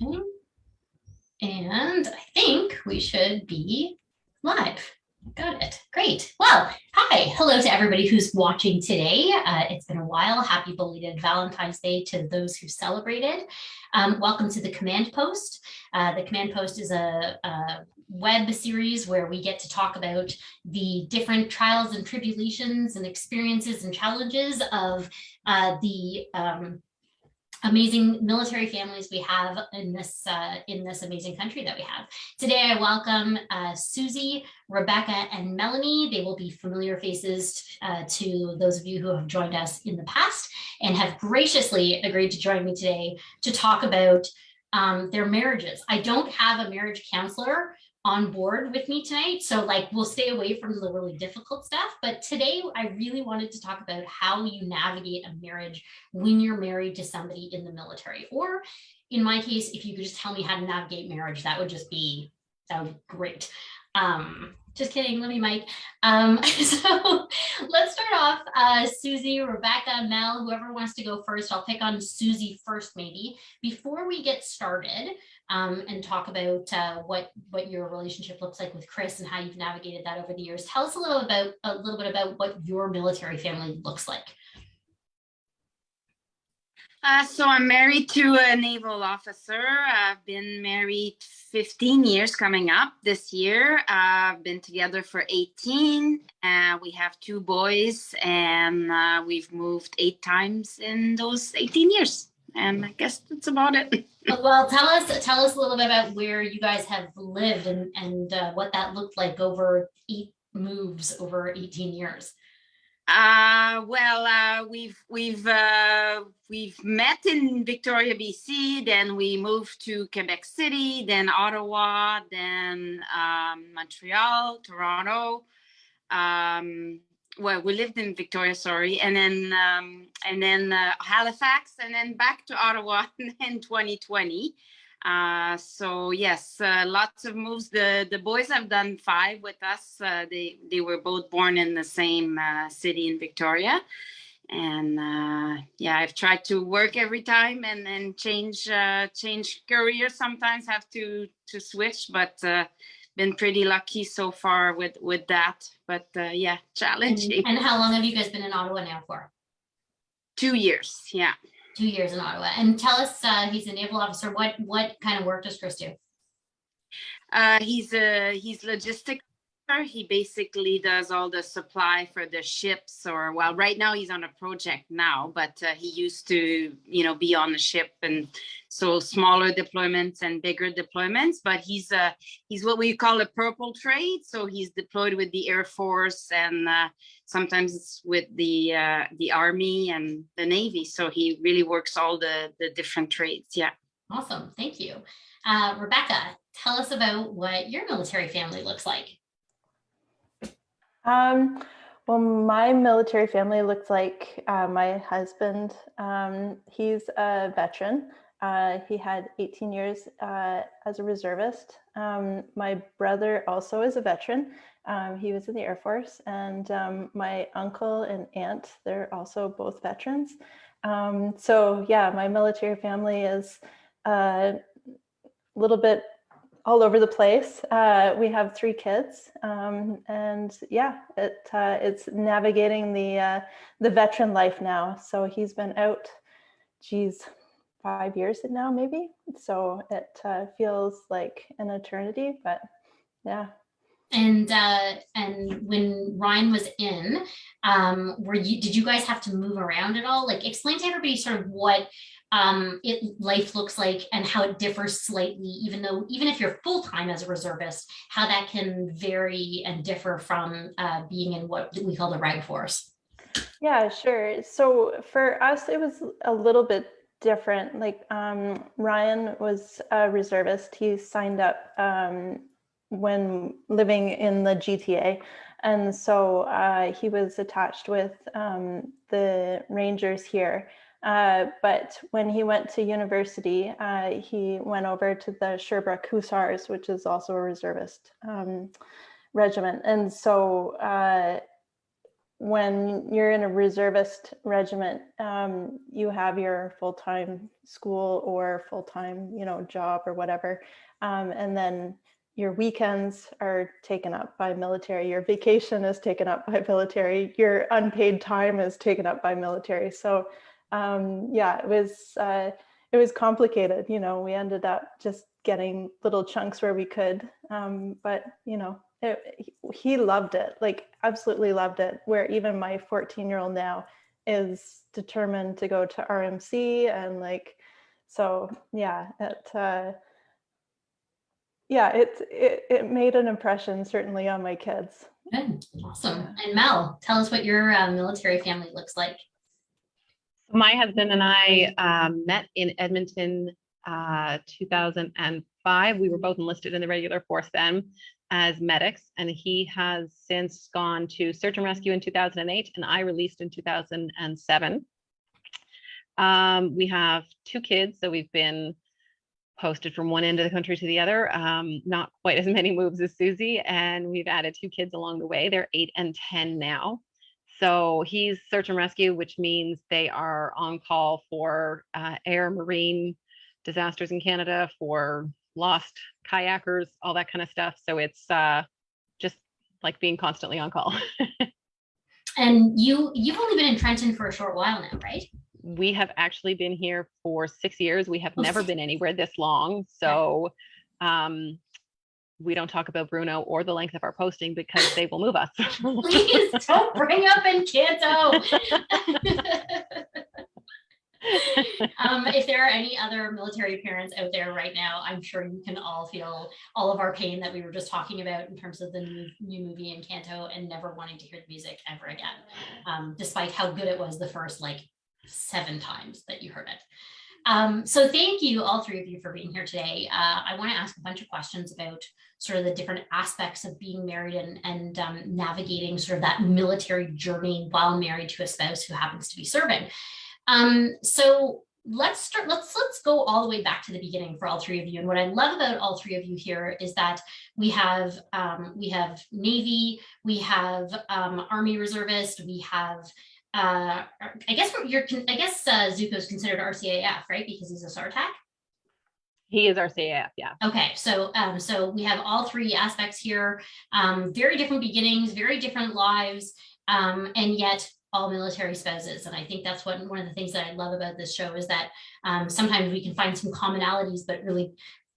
Okay. And I think we should be live. Got it. Great. Well, hi. Hello to everybody who's watching today. It's been a while. Happy belated Valentine's Day to those who celebrated. Welcome to the Command Post. The Command Post is a web series where we get to talk about the different trials and tribulations and experiences and challenges of the amazing military families we have in this amazing country that we have. Today, I welcome Suzie, Rebekah, and Melanie. They will be familiar faces to those of you who have joined us in the past and have graciously agreed to join me today to talk about their marriages. I don't have a marriage counselor on board with me tonight, so we'll stay away from the really difficult stuff, but today I really wanted to talk about how you navigate a marriage when you're married to somebody in the military. Or in my case, if you could just tell me how to navigate marriage, that would be great. Just kidding, let me Mike. So let's start off. Suzie, Rebekah, Mel, whoever wants to go first. I'll pick on Suzie first, maybe. Before we get started and talk about what your relationship looks like with Chris and how you've navigated that over the years, tell us a little bit about what your military family looks like. So I'm married to a naval officer. I've been married 15 years coming up this year. I've been together for 18. We have 2 boys, and we've moved 8 times in those 18 years. And I guess that's about it. Well, tell us a little bit about where you guys have lived and what that looked like over 8 moves over 18 years. We've met in Victoria, BC, then we moved to Quebec City, then Ottawa, then Montreal, Toronto. We lived in Victoria, and then Halifax, and then back to Ottawa in 2020. So yes, lots of moves. The boys have done 5 with us. They were both born in the same city in Victoria, and I've tried to work every time and then change career. Sometimes have to switch, but been pretty lucky so far with that. But challenging. And how long have you guys been in Ottawa now for? 2 years. Yeah. 2 years in Ottawa. And tell us, he's a naval officer. What kind of work does Chris do? He's logistic. He basically does all the supply for the ships, right now he's on a project now, but he used to, be on the ship, and so smaller deployments and bigger deployments. But he's what we call a purple trade. So he's deployed with the Air Force, and sometimes it's with the Army and the Navy. So he really works all the different trades. Yeah. Awesome. Thank you. Rebekah, tell us about what your military family looks like. Well, my military family looks like my husband. He's a veteran. He had 18 years as a reservist. My brother also is a veteran. He was in the Air Force, and my uncle and aunt, they're also both veterans. So yeah, my military family is a little bit all over the place. We have 3 kids, and yeah, it's navigating the veteran life now. So he's been out, 5 years now, maybe. So it feels like an eternity, but yeah. And when Ryan was in, did you guys have to move around at all? Explain to everybody sort of what life looks like and how it differs slightly, even if you're full-time as a reservist, how that can vary and differ from being in what we call the reg force. Yeah, sure. So for us, it was a little bit different. Ryan was a reservist. He signed up when living in the GTA. And so he was attached with the Rangers here. But when he went to university, he went over to the Sherbrooke Hussars, which is also a reservist regiment. And so when you're in a reservist regiment, you have your full-time school or full-time, job or whatever. And then your weekends are taken up by military, your vacation is taken up by military, your unpaid time is taken up by military. So it was complicated. We ended up just getting little chunks where we could, but he loved it, like absolutely loved it, where even my 14-year-old now is determined to go to RMC, and it made an impression certainly on my kids. Good. Awesome. And Mel, tell us what your military family looks like. My husband and I met in Edmonton 2005. We were both enlisted in the regular force then as medics, and he has since gone to search and rescue in 2008, and I released in 2007. We have 2 kids, so we've been posted from one end of the country to the other. Not quite as many moves as Suzie, and we've added 2 kids along the way. They're 8 and 10 now. So he's search and rescue, which means they are on call for air, marine disasters in Canada, for lost kayakers, all that kind of stuff. So it's just like being constantly on call. And you've only been in Trenton for a short while now, right? We have actually been here for 6 years. We have never been anywhere this long. So we don't talk about Bruno or the length of our posting because they will move us. Please don't bring up Encanto. If there are any other military parents out there right now, I'm sure you can all feel all of our pain that we were just talking about in terms of the new movie Encanto and never wanting to hear the music ever again, despite how good it was the first 7 times that you heard it. So thank you, all 3 of you, for being here today. I want to ask a bunch of questions about sort of the different aspects of being married and navigating sort of that military journey while married to a spouse who happens to be serving. So let's go all the way back to the beginning for all 3 of you. And what I love about all 3 of you here is that we have Navy, we have Army reservist, we have I guess Zuko is considered RCAF, right? Because he's a SARTAC. He is RCAF, yeah. Okay, so we have all 3 aspects here, very different beginnings, very different lives, and yet all military spouses. And I think that's one of the things that I love about this show is that sometimes we can find some commonalities, but really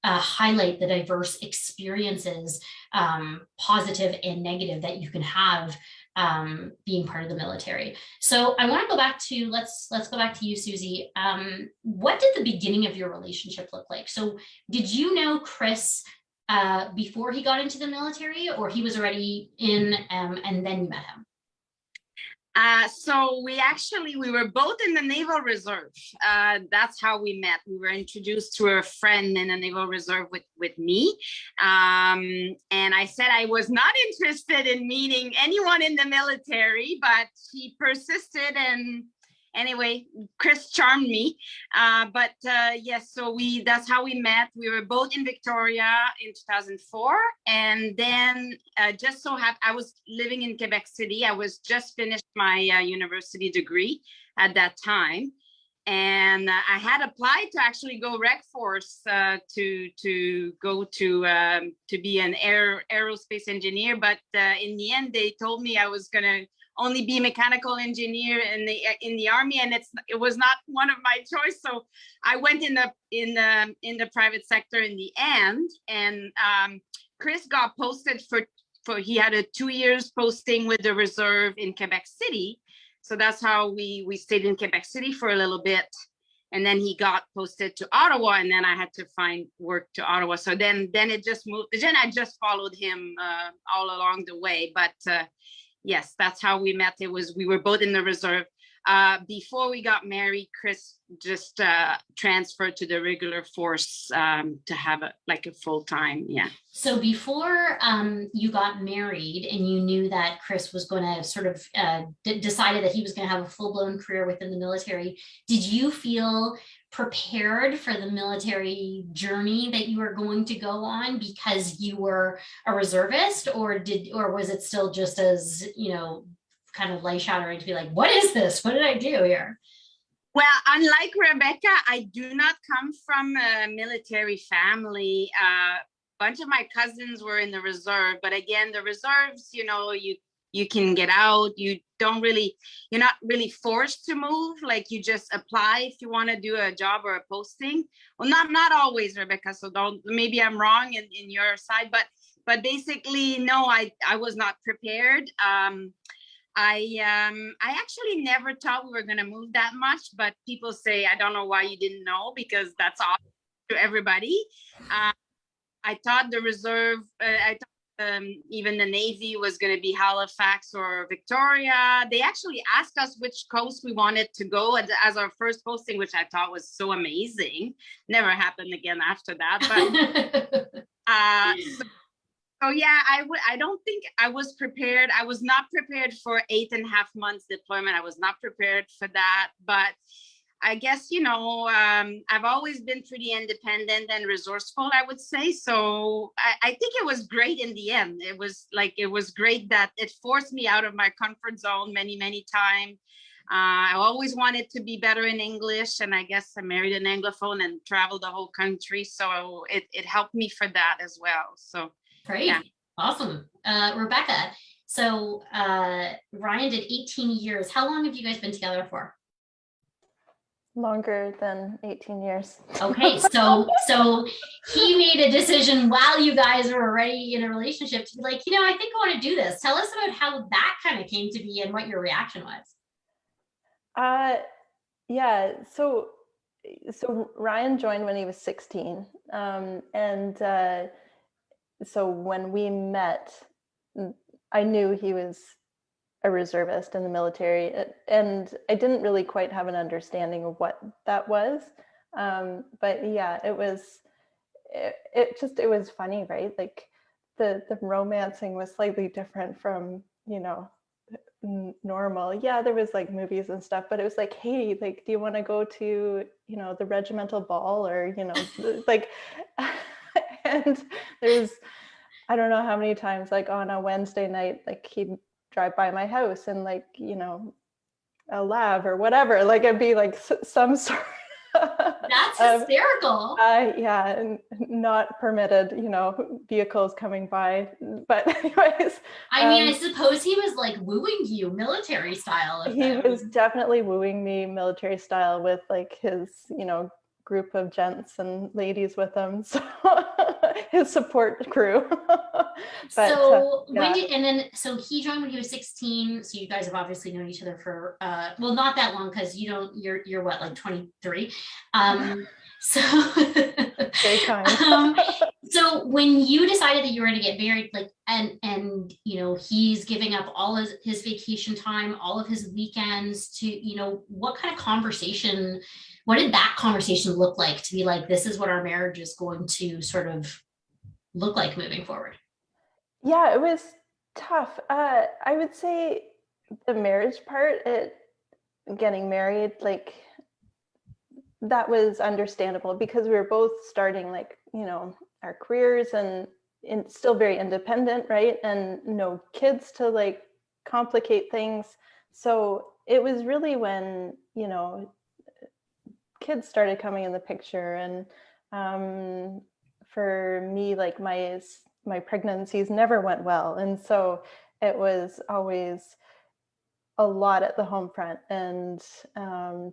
highlight the diverse experiences, positive and negative, that you can have being part of the military. So I want to go back to, let's go back to you, Suzie. What did the beginning of your relationship look like? So did you know Chris before he got into the military, or he was already in and then you met him? So we were both in the Naval Reserve. That's how we met. We were introduced to a friend in the Naval Reserve with me. And I said I was not interested in meeting anyone in the military, but she persisted, and anyway, Chris charmed me. Yes, so that's how we met. We were both in Victoria in 2004. And then just so happened, I was living in Quebec City. I was just finished my university degree at that time. And I had applied to actually go Rec Force to go to be an aerospace engineer. But in the end, they told me I was going to only be mechanical engineer in the Army, and it was not one of my choice. So I went in the private sector in the end. And Chris got posted for he had a 2 years posting with the reserve in Quebec City. So that's how we stayed in Quebec City for a little bit. And then he got posted to Ottawa, and then I had to find work to Ottawa. So then it just moved. Then I just followed him all along the way. But yes, that's how we met. We were both in the reserve. Before we got married, Chris just transferred to the regular force to have a full time. Yeah. So before you got married and you knew that Chris was going to sort of decided that he was going to have a full-blown career within the military, did you feel prepared for the military journey that you were going to go on because you were a reservist, or was it still just as, kind of light shattering to be like, what is this? What did I do here? Well, unlike Rebekah, I do not come from a military family. Bunch of my cousins were in the reserve, but again, the reserves, you can get out. You're not really forced to move. Like you just apply if you want to do a job or a posting. Well, not always, Rebekah. So maybe I'm wrong in your side, but basically, no, I was not prepared. I actually never thought we were going to move that much, but people say, I don't know why you didn't know, because that's obvious to everybody. I thought the reserve, I thought even the Navy was going to be Halifax or Victoria. They actually asked us which coast we wanted to go as our first posting, which I thought was so amazing. Never happened again after that. But so yeah, I don't think I was prepared. I was not prepared for 8.5 months deployment. I was not prepared for that. But I guess, I've always been pretty independent and resourceful, I would say. So I think it was great in the end. It was great that it forced me out of my comfort zone many, many times. I always wanted to be better in English, and I guess I married an Anglophone and traveled the whole country. So it helped me for that as well. So. Great. Yeah. Awesome. Rebekah, so Ryan did 18 years. How long have you guys been together for? Longer than 18 years. Okay, so he made a decision while you guys were already in a relationship to be like, I think I want to do this. Tell us about how that kind of came to be and what your reaction was. Yeah, so Ryan joined when he was 16. So when we met, I knew he was a reservist in the military, and I didn't really quite have an understanding of what that was. But yeah, it was funny, right? Like the romancing was slightly different from, normal. Yeah, there was like movies and stuff, but it was like, hey, like, do you want to go to, the regimental ball, or, like, and there's, I don't know how many times, like on a Wednesday night, like he'd drive by my house and like, a lab or whatever, like it'd be like some sort That's hysterical. Yeah, and not permitted, vehicles coming by. But anyways, I mean, I suppose he was like wooing you military style. He was definitely wooing me military style with like his, group of gents and ladies with him. So his support crew. But so so he joined when he was 16. So you guys have obviously known each other for not that long, because you're what, like 23. So very kind. So when you decided that you were going to get married, like, and he's giving up all his vacation time, all of his weekends to, what kind of conversation, what did that conversation look like to be like, this is what our marriage is going to sort of look like moving forward? Yeah, it was tough. I would say the marriage part, getting married, like, that was understandable because we were both starting, like, our careers and still very independent, right? And no kids to like complicate things. So it was really when, kids started coming in the picture. And for me, like my pregnancies never went well. And so it was always a lot at the home front, and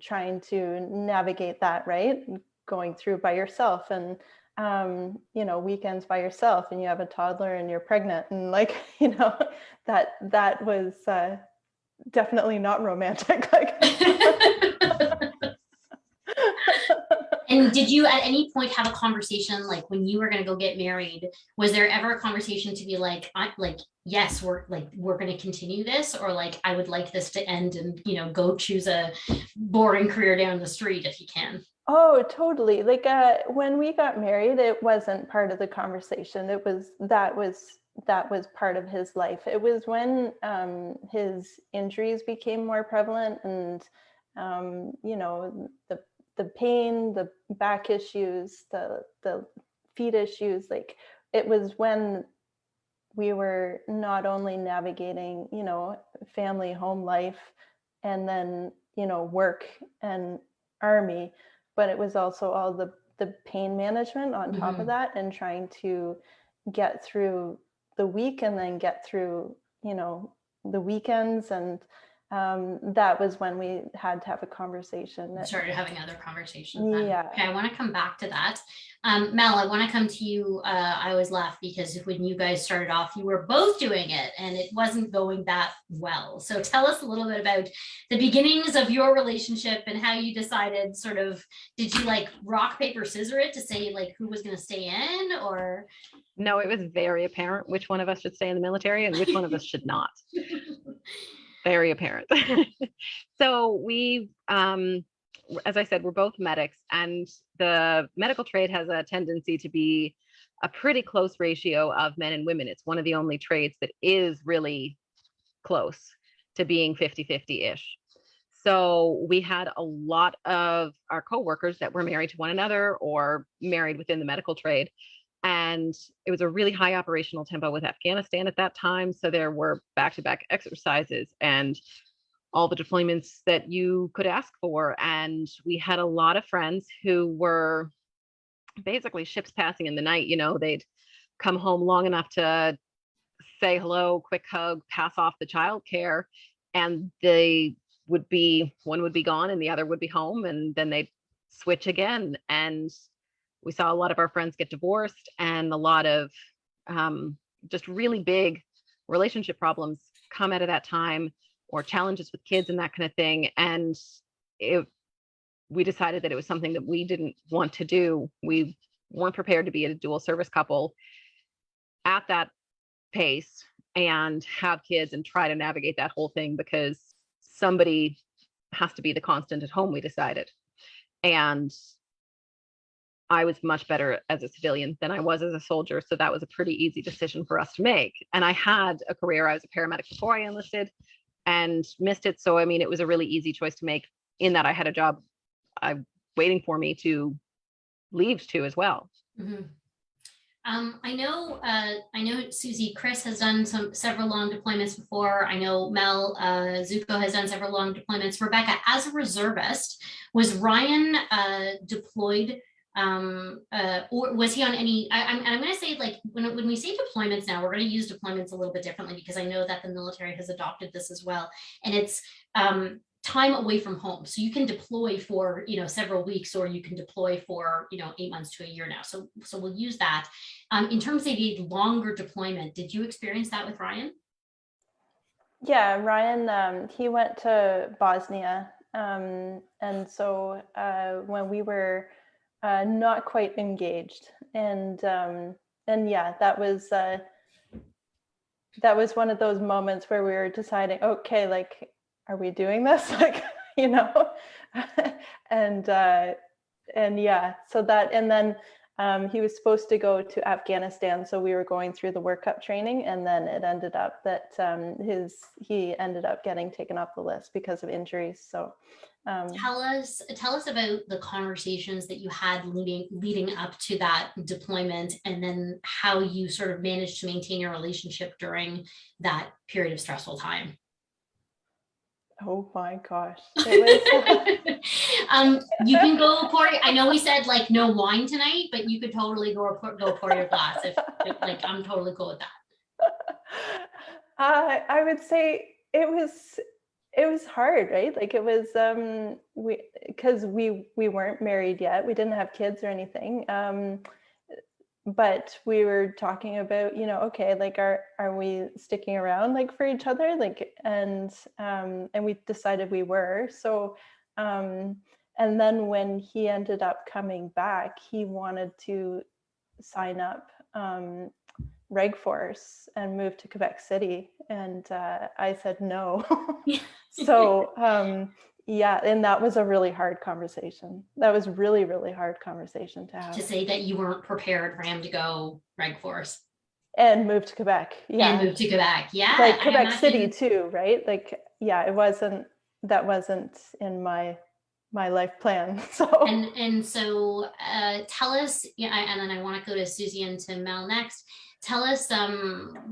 trying to navigate that, right? Going through by yourself, and weekends by yourself, and you have a toddler and you're pregnant, and like, that was definitely not romantic. And did you at any point have a conversation, like when you were going to go get married, was there ever a conversation to be like, yes, we're going to continue this, or like, I would like this to end and, go choose a boring career down the street if you can? Oh, totally. Like when we got married, it wasn't part of the conversation. That was part of his life. It was when his injuries became more prevalent, and the pain, the back issues, the feet issues, like it was when we were not only navigating, you know, family, home life, and then, you know, work and army, but it was also all the pain management on top of that, and trying to get through the week and then get through, you know, the weekends. And that was when we had to have a conversation. Started having other conversations then. Yeah. Okay, I want to come back to that. Mel, I want to come to you. I always laugh because when you guys started off, you were both doing it and it wasn't going that well. So tell us a little bit about the beginnings of your relationship and how you decided sort of, did you like rock, paper, scissor it to say like who was going to stay in, or? No, it was very apparent which one of us should stay in the military and which one of us should not. Very apparent. So we, as I said, we're both medics, and the medical trade has a tendency to be a pretty close ratio of men and women. It's one of the only trades that is really close to being 50-50-ish. So we had a lot of our coworkers that were married to one another or married within the medical trade. And it was a really high operational tempo with Afghanistan at that time. So there were back-to-back exercises and all the deployments that you could ask for. And we had a lot of friends who were basically ships passing in the night. You know, they'd come home long enough to say hello, quick hug, pass off the childcare, and one would be gone and the other would be home, and then they'd switch again. And we saw a lot of our friends get divorced, and a lot of just really big relationship problems come out of that time, or challenges with kids and that kind of thing. And we decided that it was something that we didn't want to do. We weren't prepared to be a dual service couple at that pace and have kids and try to navigate that whole thing, because somebody has to be the constant at home, we decided. And I was much better as a civilian than I was as a soldier. So that was a pretty easy decision for us to make. And I had a career. I was a paramedic before I enlisted and missed it. So, I mean, it was a really easy choice to make, in that I had a job waiting for me to leave to as well. Mm-hmm. I know, Suzie, Chris has done several long deployments before. I know Mel, Zuko has done several long deployments. Rebekah, as a reservist, was Ryan deployed, or was he on any? I'm going to say, like, when we say deployments now, we're going to use deployments a little bit differently, because I know that the military has adopted this as well, and it's time away from home. So you can deploy for, you know, several weeks, or you can deploy for, you know, 8 months to a year now. So we'll use that. In terms of a longer deployment, did you experience that with Ryan? Yeah, Ryan, he went to Bosnia. And so when we were not quite engaged, and yeah, that was one of those moments where we were deciding, okay, like, are we doing this? Like, you know, and yeah, so that, and then he was supposed to go to Afghanistan. So we were going through the workup training, and then it ended up that he ended up getting taken off the list because of injuries. So tell us about the conversations that you had leading up to that deployment, and then how you sort of managed to maintain your relationship during that period of stressful time. Oh my gosh. It was... you can go pour, I know we said like no wine tonight, but you could totally go pour your glass if like, I'm totally cool with that. I would say it was hard, right? Like, it was because we weren't married yet. We didn't have kids or anything. But we were talking about, you know, okay, like, are we sticking around, like, for each other? Like, and we decided we were. So, and then when he ended up coming back, he wanted to sign up Reg Force and move to Quebec City. And I said no. So, yeah, and that was a really hard conversation. That was really, really hard conversation to have. To say that you weren't prepared for him to go Reg Force. And move to Quebec. Yeah. And move to Quebec. Yeah. Like Quebec City too, right? Like, yeah, that wasn't in my my life plan. So And so tell us, yeah, and then I want to go to Suzie and to Mel next. Tell us,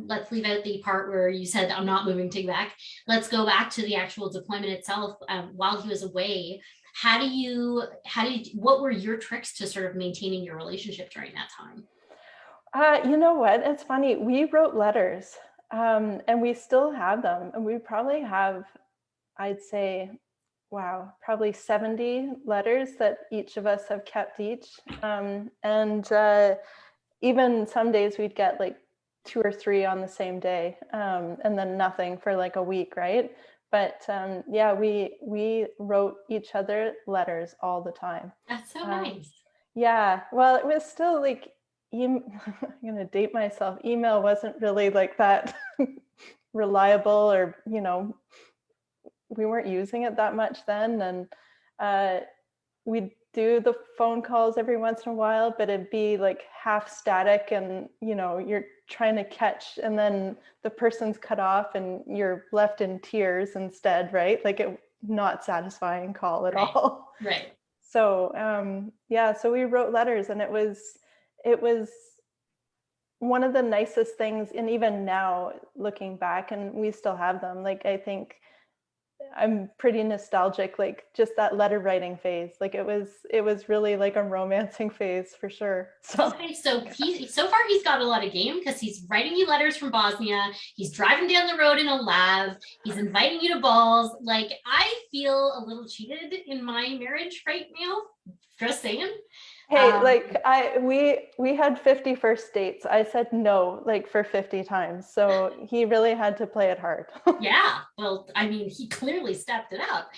let's leave out the part where you said I'm not moving to Quebec. Let's go back to the actual deployment itself. While he was away, what were your tricks to sort of maintaining your relationship during that time? You know what? It's funny. We wrote letters, and we still have them. And we probably have, I'd say, wow, probably 70 letters that each of us have kept each. And even some days we'd get like 2 or 3 on the same day, and then nothing for like a week, right? But yeah, we wrote each other letters all the time. That's so nice. Yeah, well, it was still like, I'm gonna date myself. Email wasn't really like that reliable, or we weren't using it that much then, and we'd do the phone calls every once in a while, but it'd be like half static, and you're trying to catch, and then the person's cut off and you're left in tears instead, right? Like, it not satisfying call at all. Right. So yeah, so we wrote letters, and it was one of the nicest things. And even now, looking back, and we still have them, like, I think I'm pretty nostalgic, like just that letter writing phase. Like, it was really like a romancing phase for sure. So okay, so far he's got a lot of game, because he's writing you letters from Bosnia, he's driving down the road in a lav, he's inviting you to balls. Like, I feel a little cheated in my marriage right now, just saying. Hey, like, we had 50 first dates. I said no, like, for 50 times. So he really had to play it hard. Yeah, well, I mean, he clearly stepped it up.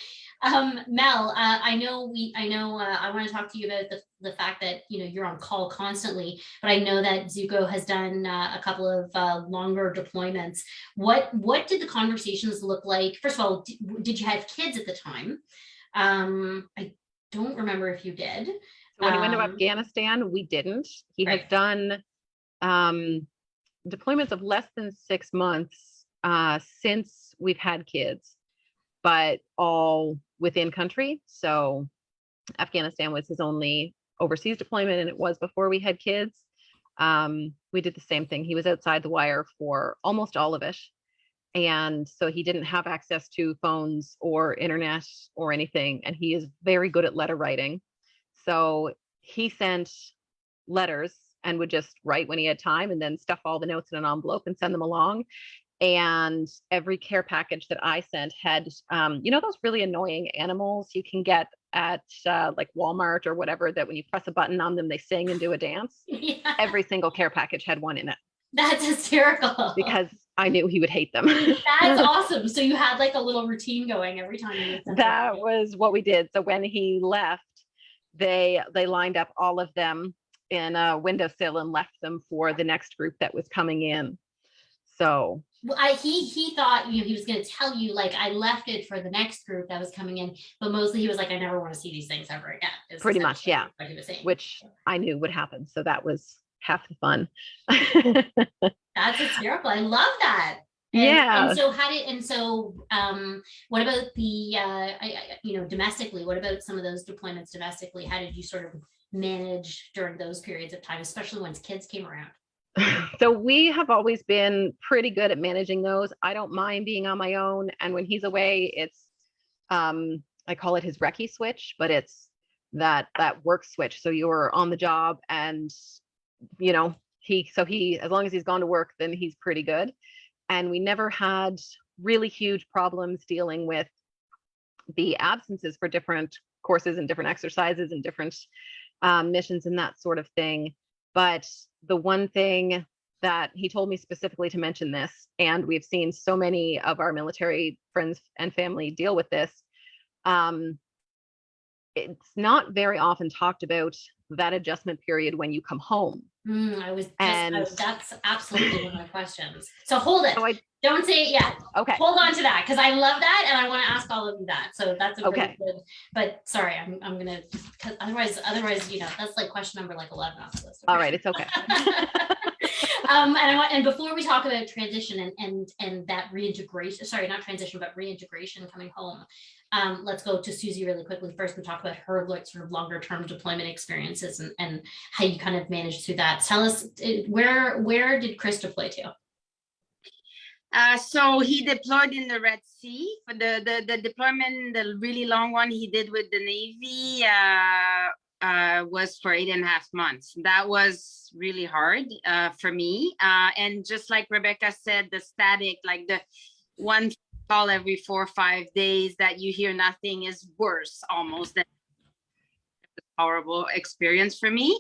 Mel, I want to talk to you about the fact that you're on call constantly, but I know that Zuko has done a couple of longer deployments. What did the conversations look like? First of all, did you have kids at the time? I don't remember if you did. So when he went to Afghanistan, we didn't. He has done deployments of less than 6 months since we've had kids, but all within country. So Afghanistan was his only overseas deployment, and it was before we had kids. We did the same thing. He was outside the wire for almost all of it. And so he didn't have access to phones or internet or anything. And he is very good at letter writing. So he sent letters and would just write when he had time, and then stuff all the notes in an envelope and send them along. And every care package that I sent had, those really annoying animals you can get at like Walmart or whatever, that when you press a button on them, they sing and do a dance. Yeah. Every single care package had one in it. That's hysterical. Because I knew he would hate them. That's awesome. So you had like a little routine going every time you would send that was what we did. So when he left, they lined up all of them in a windowsill and left them for the next group that was coming in. So he thought he was going to tell you, like, I left it for the next group that was coming in, but mostly he was like, I never want to see these things ever again. Pretty much, yeah. What he was saying. Which I knew would happen. So that was half the fun. That's hysterical. I love that. And, yeah. And so what about the domestically? What about some of those deployments domestically? How did you sort of manage during those periods of time, especially once kids came around? So we have always been pretty good at managing those. I don't mind being on my own. And when he's away, it's I call it his recce switch, but it's that work switch. So you're on the job, and he as long as he's gone to work, then he's pretty good. And we never had really huge problems dealing with the absences for different courses and different exercises and different missions and that sort of thing. But the one thing that he told me specifically to mention this, and we've seen so many of our military friends and family deal with this, it's not very often talked about that adjustment period when you come home. That's absolutely one of my questions. So hold it. Don't say it yet. Okay. Hold on to that because I love that and I want to ask all of you that. So that's a Okay. really good. But sorry, I'm gonna because otherwise that's like question number like 11 on the list. All right, it's okay. And before we talk about transition and that reintegration, sorry, not transition, but reintegration coming home, let's go to Suzie really quickly first and talk about her like sort of longer term deployment experiences and how you kind of managed through that. Tell us where did Chris deploy to? So he deployed in the Red Sea for the deployment, the really long one he did with the Navy was for 8.5 months. That was really hard for me. And just like Rebekah said, the static, like the one call every 4 or 5 days that you hear nothing is worse almost than horrible experience for me.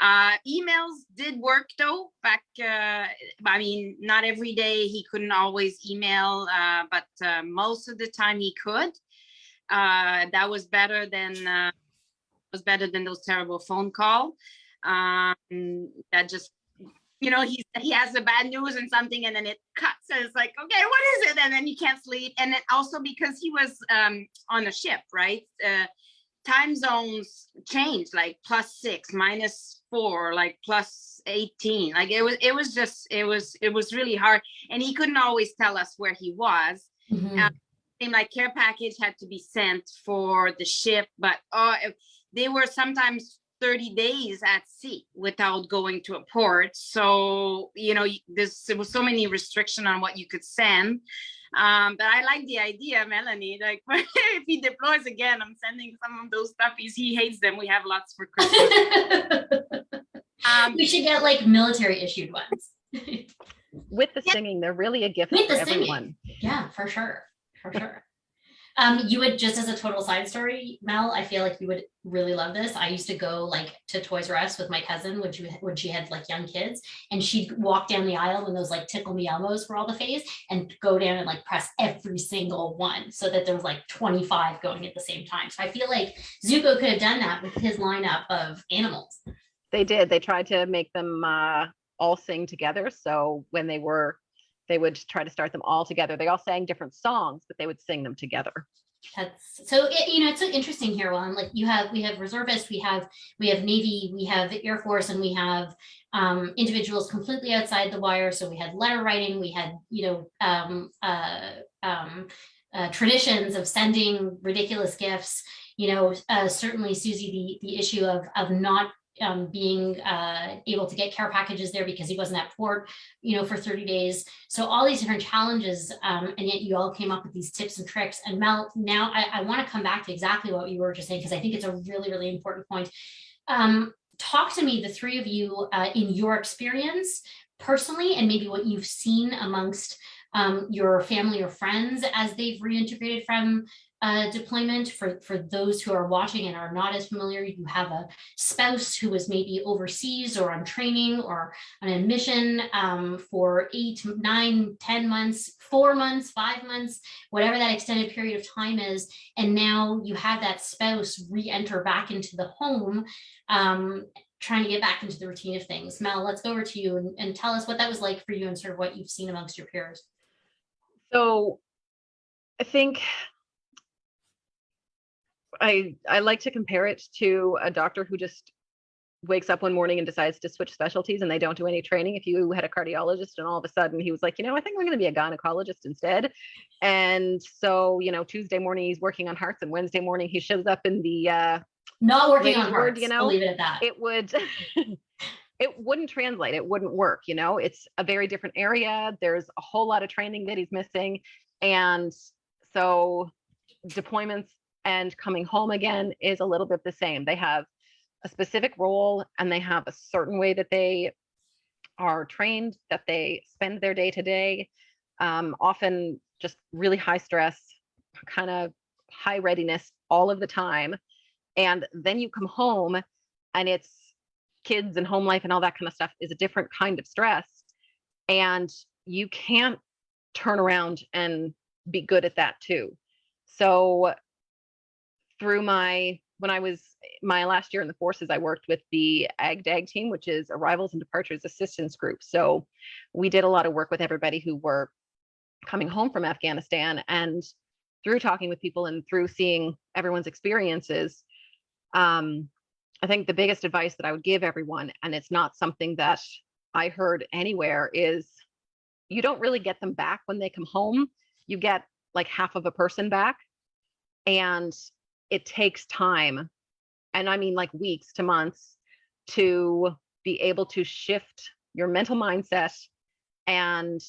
Emails did work though back. I mean, not every day he couldn't always email, but most of the time he could. That was better than those terrible phone call. That just, you know, he has the bad news and something, and then it cuts, and it's like, okay, what is it? And then you can't sleep. And then also because he was on a ship, right? Time zones change, like +6, -4, like +18. Like it was really hard, and he couldn't always tell us where he was. And like care package had to be sent for the ship, but they were sometimes 30 days at sea without going to a port. So, you know, there was so many restrictions on what you could send. But I like the idea, Melanie, like if he deploys again, I'm sending some of those stuffies. He hates them. We have lots for Christmas. We should get like military issued ones. With the singing, they're really a gift With for the everyone. singing. Yeah, for sure. For sure. You would, just as a total side story, Mel, I feel like you would really love this. I used to go like to Toys R Us with my cousin when she had like young kids, and she'd walk down the aisle when those like Tickle Me Elmos were all the phase, and go down and like press every single one so that there was like 25 going at the same time. So I feel like Zuko could have done that with his lineup of animals. They did. They tried to make them all sing together. So when they would try to start them all together. They all sang different songs, but they would sing them together. That's so it's so interesting here. Well, like we have reservists, we have Navy, we have Air Force, and we have individuals completely outside the wire. So we had letter writing, we had traditions of sending ridiculous gifts. Certainly Suzie, the issue of not being able to get care packages there because he wasn't at port, for 30 days. So all these different challenges, and yet you all came up with these tips and tricks. And Mel, now I want to come back to exactly what you were just saying, because I think it's a really, really important point. Talk to me, the three of you, in your experience personally, and maybe what you've seen amongst your family or friends as they've reintegrated from deployment. For those who are watching and are not as familiar, you have a spouse who was maybe overseas or on training or on a mission for 8, 9, 10 months, 4 months, 5 months, whatever that extended period of time is. And now you have that spouse re-enter back into the home, trying to get back into the routine of things. Mel, let's go over to you and tell us what that was like for you and sort of what you've seen amongst your peers. So I think I like to compare it to a doctor who just wakes up one morning and decides to switch specialties, and they don't do any training. If you had a cardiologist and all of a sudden he was like, I think I'm going to be a gynecologist instead. And so, Tuesday morning he's working on hearts, and Wednesday morning he shows up in the not working on hearts, I'll leave it at that. It would it wouldn't translate. It wouldn't work. It's a very different area. There's a whole lot of training that he's missing. And so deployments and coming home again is a little bit the same. They have a specific role, and they have a certain way that they are trained, that they spend their day to day, often just really high stress, kind of high readiness all of the time. And then you come home and it's kids and home life and all that kind of stuff is a different kind of stress. And you can't turn around and be good at that too. So when I was my last year in the forces, I worked with the AgDag team, which is Arrivals and Departures Assistance Group. So we did a lot of work with everybody who were coming home from Afghanistan, and through talking with people and through seeing everyone's experiences, I think the biggest advice that I would give everyone, and it's not something that I heard anywhere, is you don't really get them back when they come home. You get like half of a person back, and it takes time. And I mean like weeks to months to be able to shift your mental mindset and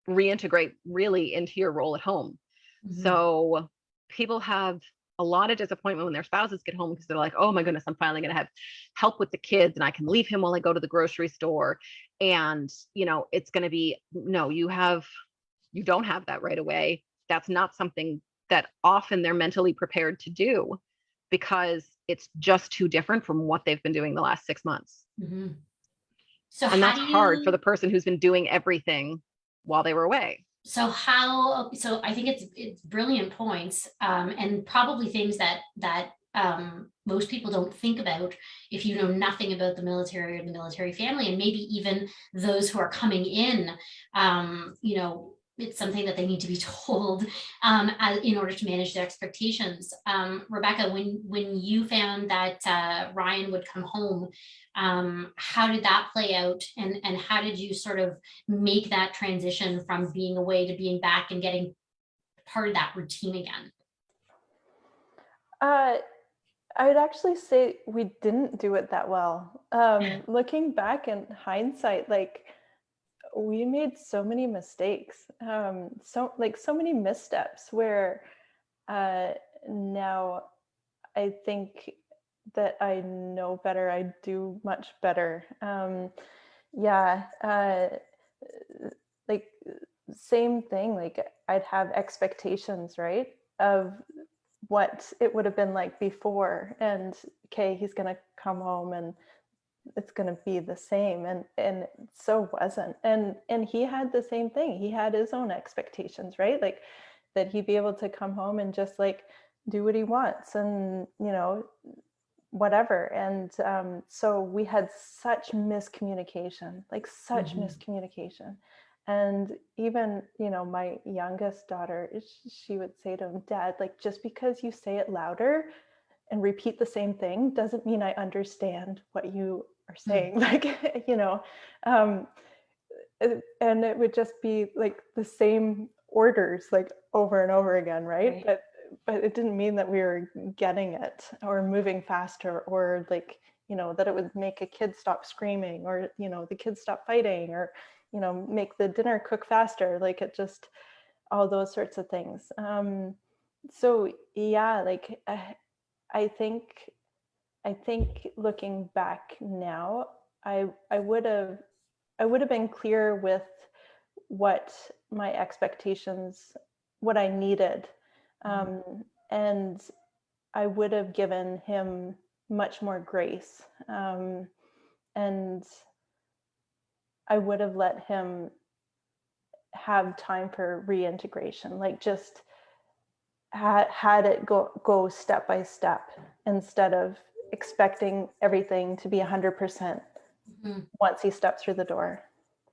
reintegrate really into your role at home. Mhm. So people have a lot of disappointment when their spouses get home because they're like, oh my goodness, I'm finally going to have help with the kids and I can leave him while I go to the grocery store. And, you know, it's going to be, no, you don't have that right away. That's not something that often they're mentally prepared to do because it's just too different from what they've been doing the last 6 months. Mhm. So And how that's do hard for you- the person who's been doing everything while they were away. So I think it's brilliant points, and probably things that most people don't think about if you know nothing about the military or the military family, and maybe even those who are coming in, you know, it's something that they need to be told in order to manage their expectations. Rebekah, when you found that Ryan would come home, how did that play out, and how did you sort of make that transition from being away to being back and getting part of that routine again? I would actually say we didn't do it that well. Looking back in hindsight, like we made so many mistakes, so many missteps where now I think that I know better. I do much better. Yeah, like same thing. Like I'd have expectations, right, of what it would have been like before, and okay, he's gonna come home and it's gonna be the same, and so wasn't. And he had the same thing. He had his own expectations, right? Like that he'd be able to come home and just like do what he wants, and you know, whatever. And so we had such miscommunication, like such Mhm. miscommunication. And even, you know, my youngest daughter, she would say to him, Dad, like just because you say it louder and repeat the same thing doesn't mean I understand what you are saying. Like, you know, um, and it would just be like the same orders like over and over again, right? Right. But it didn't mean that we were getting it or moving faster, or like, you know, that it would make a kid stop screaming, or, you know, the kids stop fighting, or, you know, make the dinner cook faster. Like it just, all those sorts of things. So yeah, like I think looking back now, I would have been clear with what my expectations, what I needed, and I would have given him much more grace, and I would have let him have time for reintegration, like just had it go step by step instead of expecting everything to be 100% Mhm. once he stepped through the door.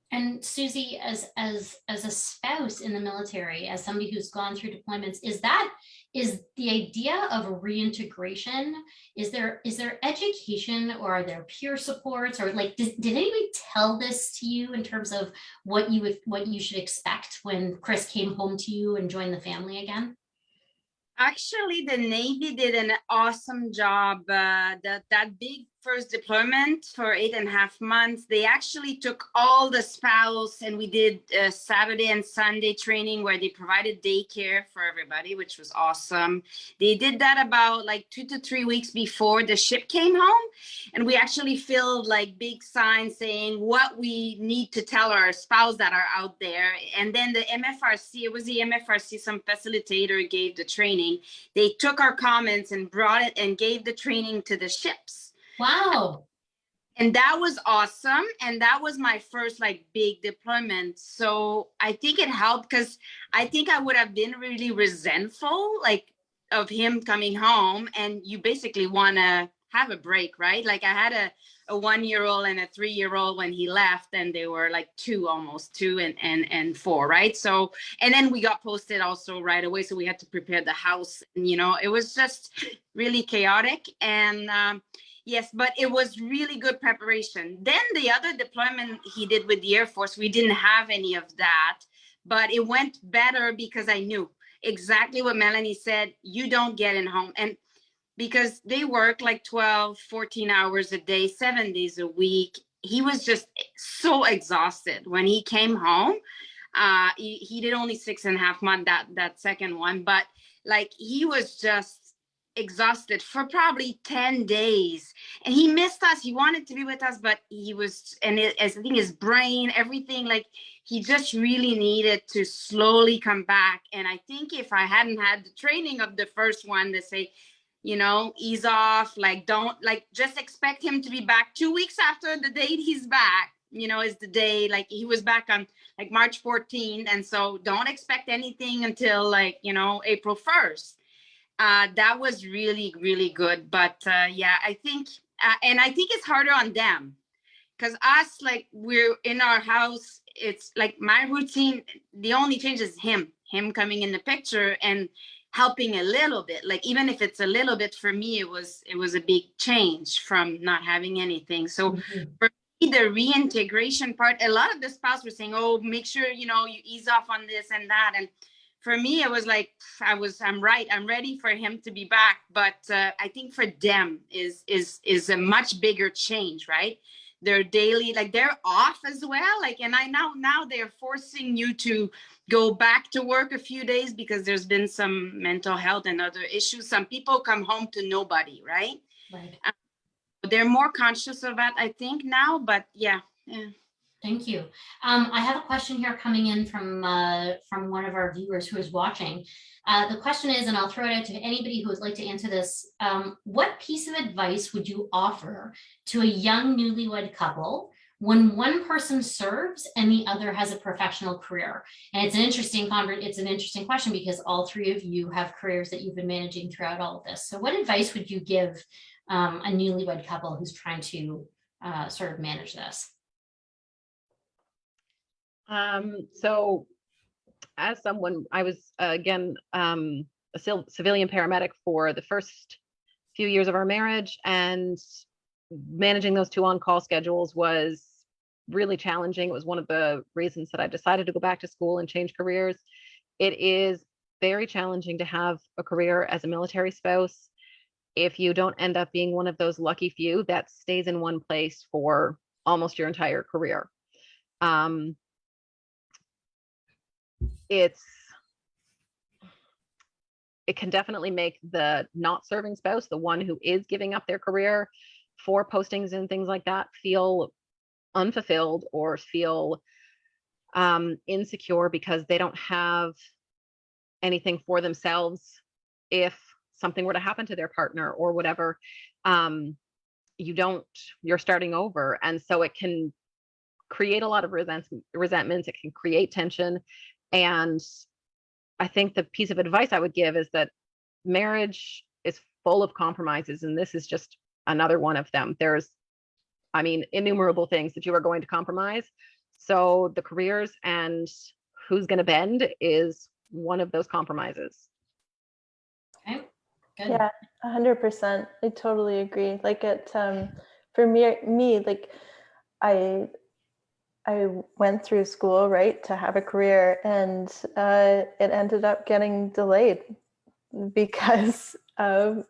And Suzie, as a spouse in the military, as somebody who's gone through deployments, is the idea of reintegration, is there education, or are there peer supports, or like did anybody tell this to you in terms of what you should expect when Chris came home to you and joined the family again? Actually, the Navy did an awesome job. That big first deployment for 8.5 months, they actually took all the spouse, and we did Saturday and Sunday training where they provided daycare for everybody, which was awesome. They did that about like 2 to 3 weeks before the ship came home. And we actually filled like big signs saying what we need to tell our spouse that are out there. And then the MFRC, it was the MFRC, some facilitator gave the training. They took our comments and brought it and gave the training to the ships. Wow. And that was awesome. And that was my first like big deployment. So I think it helped, because I think I would have been really resentful, like of him coming home, and you basically want to have a break, right? Like I had a 1-year-old and a 3-year-old when he left, and they were like almost two and 4, right? So, and then we got posted also right away, so we had to prepare the house, and it was just really chaotic. And yes, but it was really good preparation. Then the other deployment he did with the Air Force, we didn't have any of that, but it went better because I knew exactly what Melanie said. You don't get in home. And because they work like 12, 14 hours a day, 7 days a week. He was just so exhausted when he came home. He did only 6.5 months, that second one, but like he was just exhausted for probably 10 days, and he missed us. He wanted to be with us, but he was, and I think his brain, everything, like he just really needed to slowly come back. And I think if I hadn't had the training of the first one to say, ease off, like don't, like just expect him to be back 2 weeks after the date he's back, is the day, like he was back on like March 14th. And so don't expect anything until like, April 1st. That was really, really good. But yeah, I think, and I think it's harder on them because us, like we're in our house, it's like my routine, the only change is him coming in the picture and helping a little bit. Like even if it's a little bit, for me it was a big change from not having anything. So for me, the reintegration part, a lot of the spouse were saying, oh, make sure you ease off on this and that. And for me it was like, I'm ready for him to be back. But I think for them is a much bigger change, right? Their daily, like they're off as well, like, and I now they're forcing you to go back to work a few days because there's been some mental health and other issues. Some people come home to nobody, right? They're more conscious of that, I think, now. But yeah. Thank you. I have a question here coming in from one of our viewers who is watching. The question is, and I'll throw it out to anybody who would like to answer this. What piece of advice would you offer to a young newlywed couple when one person serves and the other has a professional career? And it's an interesting question because all three of you have careers that you've been managing throughout all of this. So what advice would you give a newlywed couple who's trying to sort of manage this? So as someone, I was again a civilian paramedic for the first few years of our marriage, and managing those 2 on-call schedules was really challenging. It was one of the reasons that I decided to go back to school and change careers. It is very challenging to have a career as a military spouse if you don't end up being one of those lucky few that stays in one place for almost your entire career. It can definitely make the not serving spouse, the one who is giving up their career for postings and things like that, feel unfulfilled or feel insecure because they don't have anything for themselves if something were to happen to their partner or whatever. You're starting over. And so it can create a lot of resentments. It can create tension. And I think the piece of advice I would give is that marriage is full of compromises, and this is just another one of them. There's, innumerable things that you are going to compromise. So the careers and who's going to bend is one of those compromises. Okay, good. Yeah, 100%. I totally agree. Like for me, like I went through school, right, to have a career, and it ended up getting delayed because of,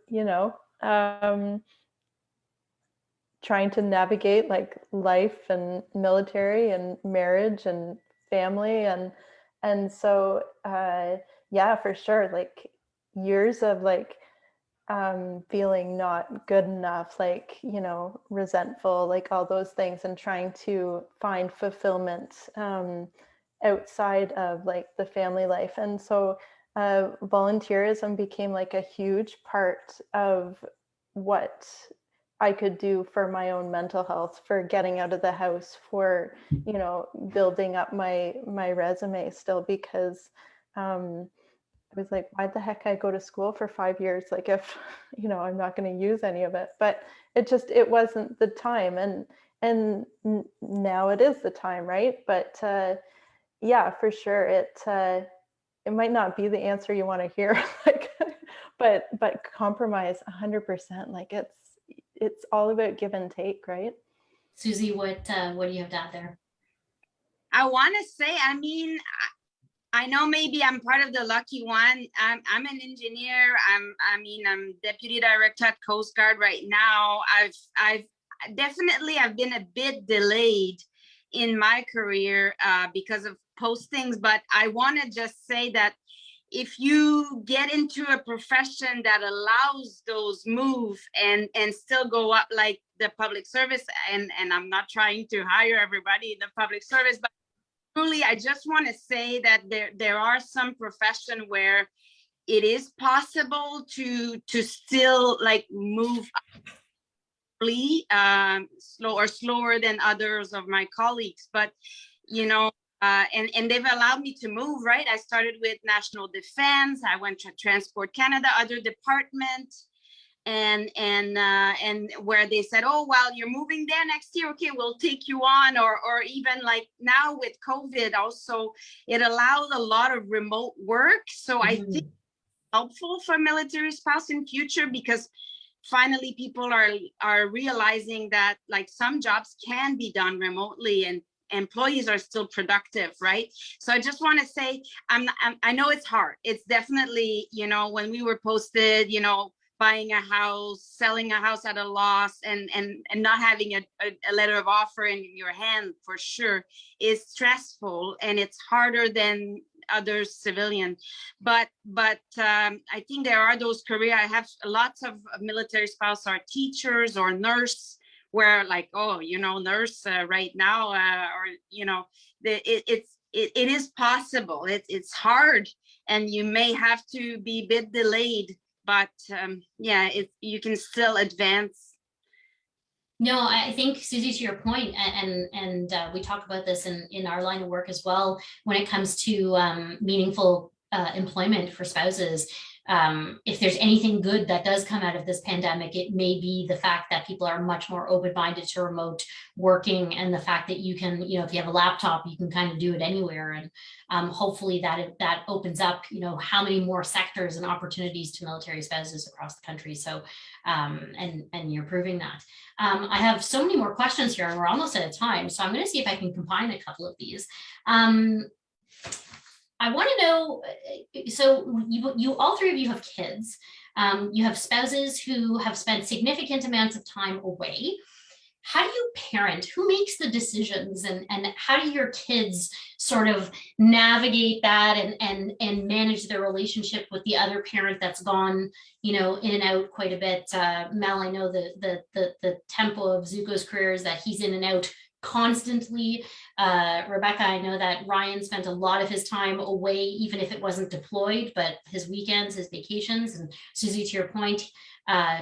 trying to navigate like life and military and marriage and family. And so, yeah, for sure. Like years of like feeling not good enough, like, resentful, like all those things, and trying to find fulfillment outside of like the family life. And so volunteerism became like a huge part of what I could do for my own mental health, for getting out of the house, for, building up my resume still, because was like, why the heck I go to school for 5 years? Like if, I'm not going to use any of it, but it wasn't the time. And now it is the time. Right. But yeah, for sure. It might not be the answer you want to hear, like, but compromise 100%. Like it's all about give and take. Right. Suzie, what do you have to add there? I want to say, I mean, I know maybe I'm part of the lucky one. I'm an engineer. I'm deputy director at Coast Guard right now. I've been a bit delayed in my career because of postings, but I want to just say that if you get into a profession that allows those move and still go up, like the public service, and I'm not trying to hire everybody in the public service, but truly, I just want to say that there are some profession where it is possible to still like move slower than others of my colleagues, but and they've allowed me to move. Right, I started with National Defense. I went to Transport Canada, other department. And where they said, oh, well, you're moving there next year. Okay, we'll take you on. Or even like now with COVID also, it allowed a lot of remote work. So I think it's helpful for military spouse in future, because finally people are realizing that like some jobs can be done remotely and employees are still productive, right? So I just want to say, I know it's hard. It's definitely, when we were posted, buying a house, selling a house at a loss, and not having a letter of offer in your hand for sure is stressful, and it's harder than other civilian. But I think there are those career. I have lots of military spouse are teachers or nurse, where like, oh, nurse right now, it is possible. It's hard, and you may have to be a bit delayed. But you can still advance. No, I think, Suzie, to your point, and we talk about this in our line of work as well, when it comes to meaningful employment for spouses. If there's anything good that does come out of this pandemic, it may be the fact that people are much more open-minded to remote working, and the fact that you can, if you have a laptop, you can kind of do it anywhere. And hopefully that opens up, how many more sectors and opportunities to military spouses across the country. So, and you're proving that. I have so many more questions here, and we're almost out of time. So I'm going to see if I can combine a couple of these. I want to know, so you all three of you have kids. You have spouses who have spent significant amounts of time away. How do you parent? Who makes the decisions, and how do your kids sort of navigate that and manage their relationship with the other parent that's gone, in and out quite a bit? Mel, I know the tempo of Zuko's career is that he's in and out constantly. Rebekah, I know that Ryan spent a lot of his time away, even if it wasn't deployed, but his weekends, his vacations. And Suzie, to your point,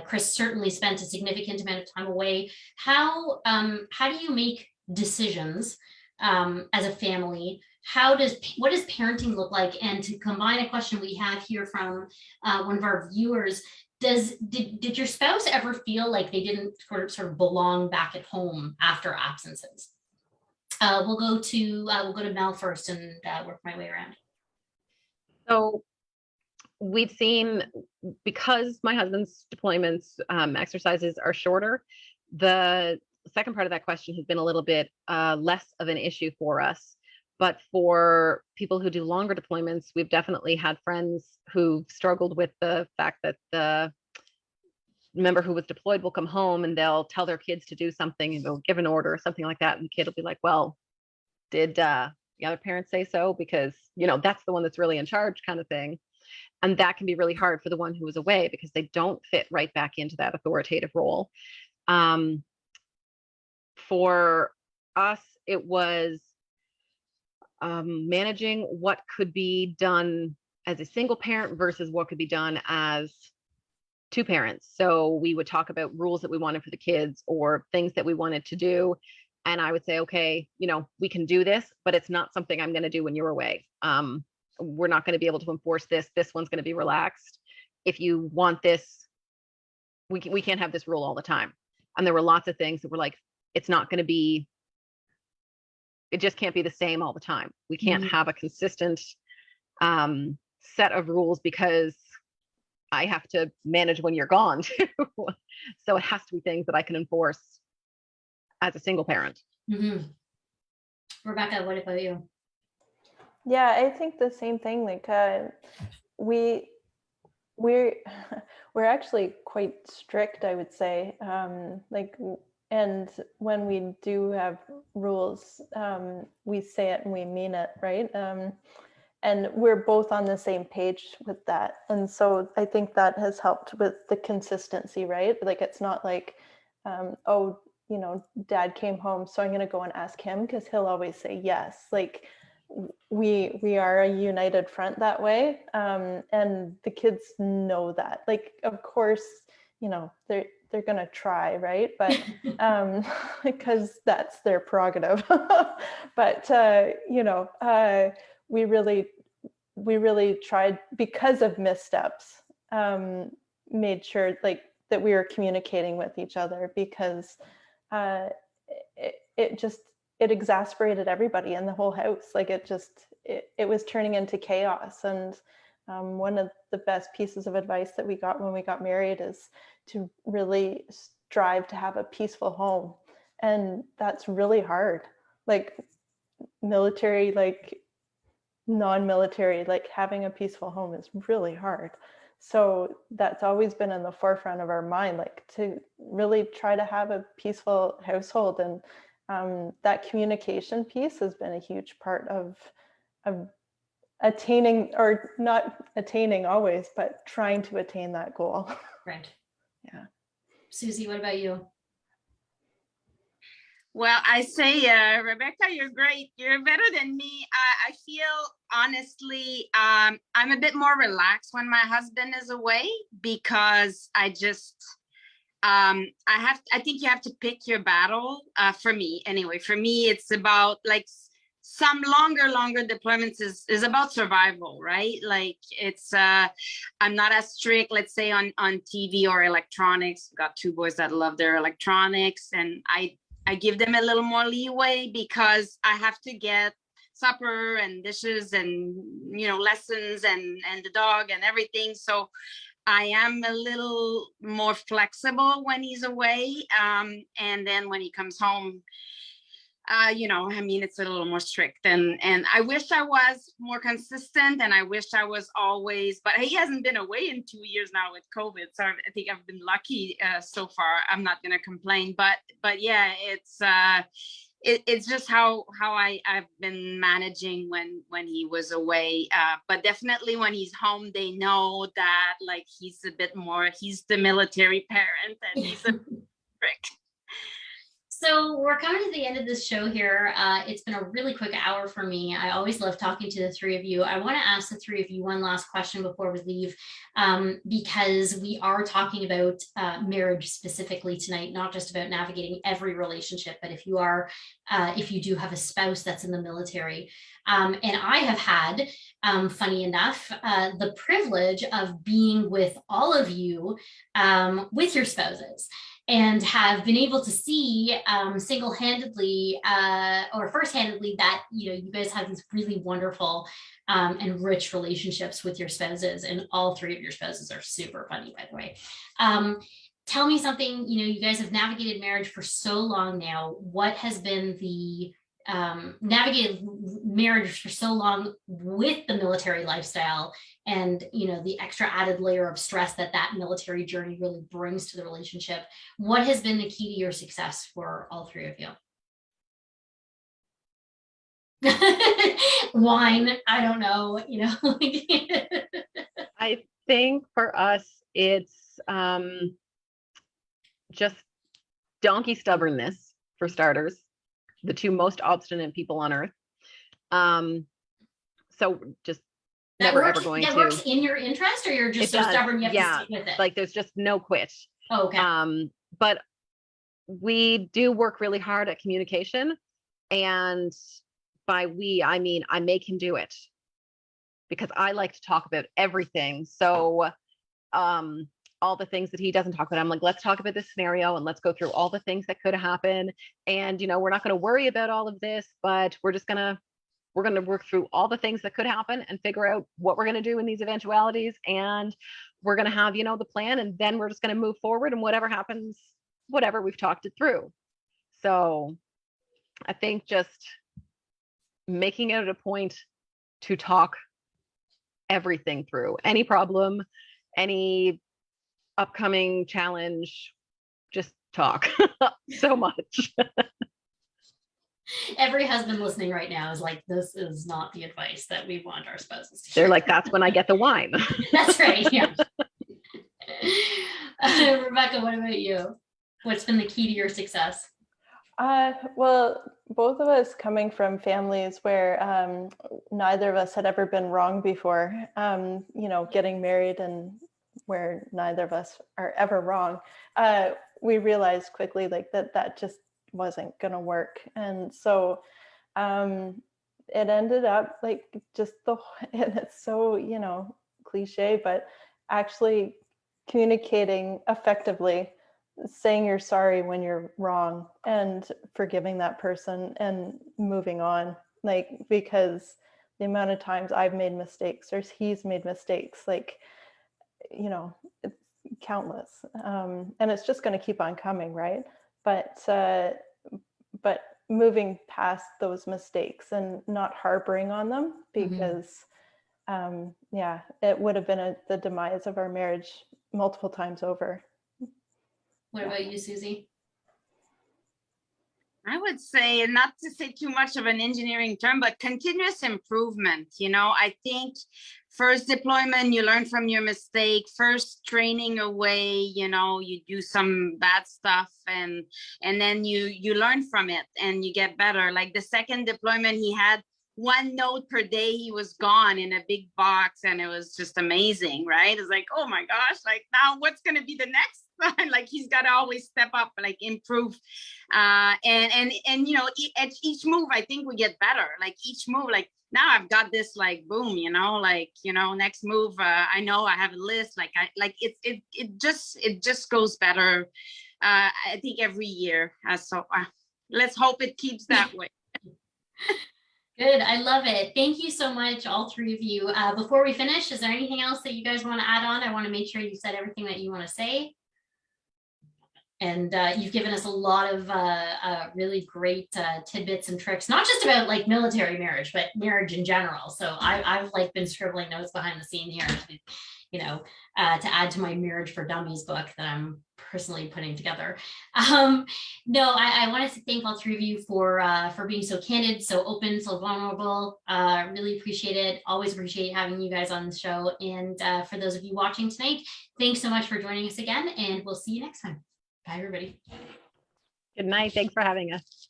Chris certainly spent a significant amount of time away. How do you make decisions as a family? What does parenting look like? And to combine a question we have here from one of our viewers, did your spouse ever feel like they didn't sort of belong back at home after absences? We'll go to Mel first and work my way around. So we've seen, because my husband's deployments exercises are shorter, the second part of that question has been a little bit less of an issue for us. But for people who do longer deployments, we've definitely had friends who struggled with the fact that the member who was deployed will come home and they'll tell their kids to do something, and they'll give an order or something like that. And the kid will be like, well, did the other parent say so? Because, that's the one that's really in charge, kind of thing. And that can be really hard for the one who was away, because they don't fit right back into that authoritative role. For us, it was managing what could be done as a single parent versus what could be done as two parents. So we would talk about rules that we wanted for the kids or things that we wanted to do. And I would say, okay, we can do this, but it's not something I'm going to do when you're away. we're not going to be able to enforce this. This one's going to be relaxed. If you want this, we can't have this rule all the time. And there were lots of things that were like, it's not going to be, it just can't be the same all the time. We can't have a consistent set of rules because I have to manage when you're gone too. So it has to be things that I can enforce as a single parent. Rebekah, what about you? Yeah, I think the same thing. Like we're actually quite strict, I would say. And when we do have rules, we say it and we mean it, right? And we're both on the same page with that. And so I think that has helped with the consistency, right? Like, it's not like, oh, you know, dad came home, so I'm going to go and ask him because he'll always say yes. Like, we are a united front that way. And the kids know that. Like, of course, you know, they're going to try, right? But because that's their prerogative. But, you know, we really tried, because of missteps, made sure like that we were communicating with each other, because it exasperated everybody in the whole house. Like, it was turning into chaos. And one of the best pieces of advice that we got when we got married is to really strive to have a peaceful home. And that's really hard. Like, military, like non-military, like having a peaceful home is really hard. So that's always been in the forefront of our mind, like to really try to have a peaceful household. And that communication piece has been a huge part of attaining, or not attaining always, but trying to attain that goal. Right. Yeah. Suzie, what about you? Well, I say, Rebekah, you're great. You're better than me. I feel, honestly, I'm a bit more relaxed when my husband is away, because I think you have to pick your battle. For me, anyway, it's about like some longer deployments is about survival, right? Like, it's I'm not as strict, let's say, on TV or electronics. I've got two boys that love their electronics, and I give them a little more leeway because I have to get supper and dishes and, you know, lessons and the dog and everything. So I am a little more flexible when he's away. And then when he comes home, you know, I mean, it's a little more strict, and I wish I was more consistent, and I wish I was always, but he hasn't been away in 2 years now with COVID. So I think I've been lucky so far. I'm not going to complain, but yeah, it's just how I've been managing when he was away. But definitely when he's home, they know that, like, he's a bit more, he's the military parent, and he's a strict. So we're coming to the end of this show here. It's been a really quick hour for me. I always love talking to the three of you. I want to ask the three of you one last question before we leave, because we are talking about marriage specifically tonight, not just about navigating every relationship, but if you do have a spouse that's in the military. And I have had, funny enough, the privilege of being with all of you with your spouses, and have been able to see single-handedly or first-handedly that, you know, you guys have these really wonderful and rich relationships with your spouses, and all three of your spouses are super funny, by the way. Tell me something, you know, you guys have navigated marriage for so long now. What has been the navigated marriage for so long with the military lifestyle, and, you know, the extra added layer of stress that military journey really brings to the relationship? What has been the key to your success for all three of you? Wine, I don't know, you know. I think for us, it's just donkey stubbornness, for starters. The two most obstinate people on earth. So just never ever going to. That works in your interest, or you're just so stubborn you have to stick with it? Like, there's just no quit. Oh, okay. But we do work really hard at communication, and by we, I mean I make him do it. because I like to talk about everything. So all the things that he doesn't talk about, I'm like, let's talk about this scenario and let's go through all the things that could happen. And, you know, we're not going to worry about all of this, but we're going to work through all the things that could happen and figure out what we're going to do in these eventualities. And we're going to have, you know, the plan, and then we're just going to move forward, and whatever happens, whatever, we've talked it through. So I think just making it a point to talk everything through, any problem, any upcoming challenge, just talk. So much. Every husband listening right now is like, this is not the advice that we want our spouses to They're hear. like, that's when I get the wine. That's right. Yeah. Rebekah, what about you? What's been the key to your success? Well, both of us coming from families where neither of us had ever been wrong before, you know, getting married and where neither of us are ever wrong, we realized quickly like that just wasn't going to work. And so it ended up like just and it's so, you know, cliche, but actually communicating effectively, saying you're sorry when you're wrong and forgiving that person and moving on, like, because the amount of times I've made mistakes or he's made mistakes, like, you know, it's countless, and it's just going to keep on coming, right? But moving past those mistakes and not harboring on them, because yeah, it would have been the demise of our marriage multiple times over. What about you, Suzie? I would say, and not to say too much of an engineering term, but continuous improvement. You know, I think first deployment, you learn from your mistake. First training away, you know, you do some bad stuff, and then you learn from it and you get better. Like the second deployment, he had one note per day. He was gone in a big box, and it was just amazing, right? It's like, oh my gosh, like now what's going to be the next? Like he's got to always step up, like improve, and you know, at each move I think we get better. Like each move, like now I've got this, like boom, you know, like, you know, next move, I know I have a list, like it just goes better, I think every year. So let's hope it keeps that way. Good. I love it. Thank you so much, all three of you. Before we finish, is there anything else that you guys want to add on? I want to make sure you said everything that you want to say. And you've given us a lot of really great tidbits and tricks, not just about like military marriage, but marriage in general. So I've like been scribbling notes behind the scene here, to, you know, to add to my Marriage for Dummies book that I'm personally putting together. No, I wanted to thank all three of you for being so candid, so open, so vulnerable. Really appreciate it. Always appreciate having you guys on the show. And for those of you watching tonight, thanks so much for joining us again, and we'll see you next time. Bye, everybody. Good night. Thanks for having us.